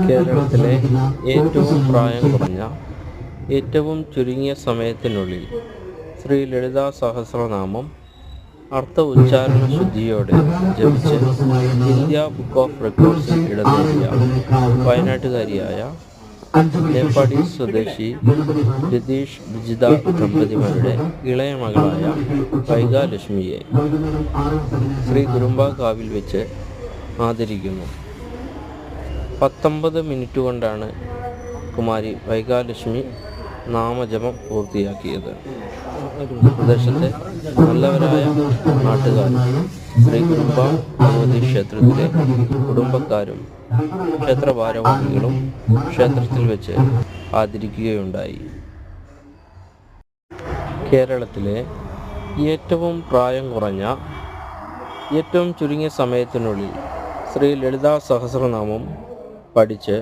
കേരളത്തിലെ ഏറ്റവും പ്രായം കുറഞ്ഞ, ഏറ്റവും ചുരുങ്ങിയ സമയത്തിനുള്ളിൽ ശ്രീ ലളിതാ സഹസ്രനാമം അർത്ഥ ഉച്ചാരണ ശുദ്ധിയോടെ ജപിച്ച് ഇന്ത്യ ബുക്ക് ഓഫ് റെക്കോർഡ്സിൽ ഇടം നേടിയ വയനാട്ടുകാരിയായ മേപ്പാടി സ്വദേശി രതീഷ് ബിജിത ദമ്പതിമാരുടെ ഇളയ മകളായ വൈഗാലക്ഷ്മിയെ ശ്രീ കുരുമ്പാക്കാവിൽ വെച്ച് ആദരിക്കുന്നു. 19 മിനിറ്റ് കൊണ്ടാണ് കുമാരി വൈഗാലക്ഷ്മി നാമജപം പൂർത്തിയാക്കിയത്. പ്രദേശത്തെ നല്ലവരായ നാട്ടുകാരും ശ്രീ കുരുമ്പ ഭഗവതി ക്ഷേത്രത്തിലെ കുടുംബക്കാരും ക്ഷേത്ര ഭാരവാഹികളും ക്ഷേത്രത്തിൽ വെച്ച് ആദരിക്കുകയുണ്ടായി. കേരളത്തിലെ ഏറ്റവും പ്രായം കുറഞ്ഞ, ഏറ്റവും ചുരുങ്ങിയ സമയത്തിനുള്ളിൽ ശ്രീ ലളിതാ സഹസ്രനാമം പഠിച്ച്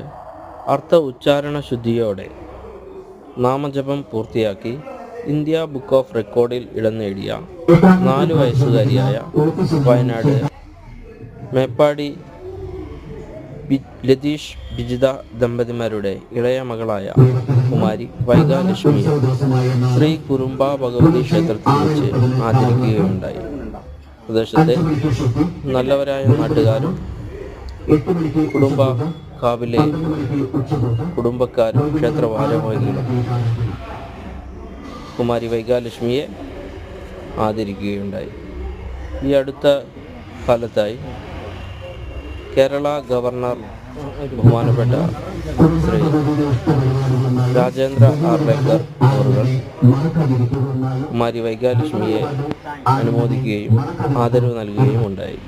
അർത്ഥ ഉച്ചാരണ ശുദ്ധിയോടെ നാമജപം പൂർത്തിയാക്കി ഇന്ത്യ ബുക്ക് ഓഫ് റെക്കോർഡിൽ ഇടം നേടിയ 4 വയസ്സുകാരിയായ വയനാട് മേപ്പാടി രതീഷ് ബിജിത ദമ്പതിമാരുടെ ഇളയ മകളായ കുമാരി വൈഗാലക്ഷ്മിയെ ശ്രീ കുരുമ്പ ഭഗവതി ക്ഷേത്രത്തിൽ വെച്ച് ആദരിക്കുകയുണ്ടായി. പ്രദേശത്തെ നല്ലവരായ നാട്ടുകാരും കാവിലെ കുടുംബക്കാരും ക്ഷേത്ര ഭാരവാഹികളും കുമാരി വൈഗാലക്ഷ്മിയെ ആദരിക്കുകയുണ്ടായി. ഈ അടുത്ത കാലത്തായി കേരള ഗവർണർ ബഹുമാനപ്പെട്ട ശ്രീ രാജേന്ദ്ര ആർലേക്കർ അവർ കുമാരി വൈഗാലക്ഷ്മിയെ അനുമോദിക്കുകയും ആദരവ് നൽകുകയും ഉണ്ടായി.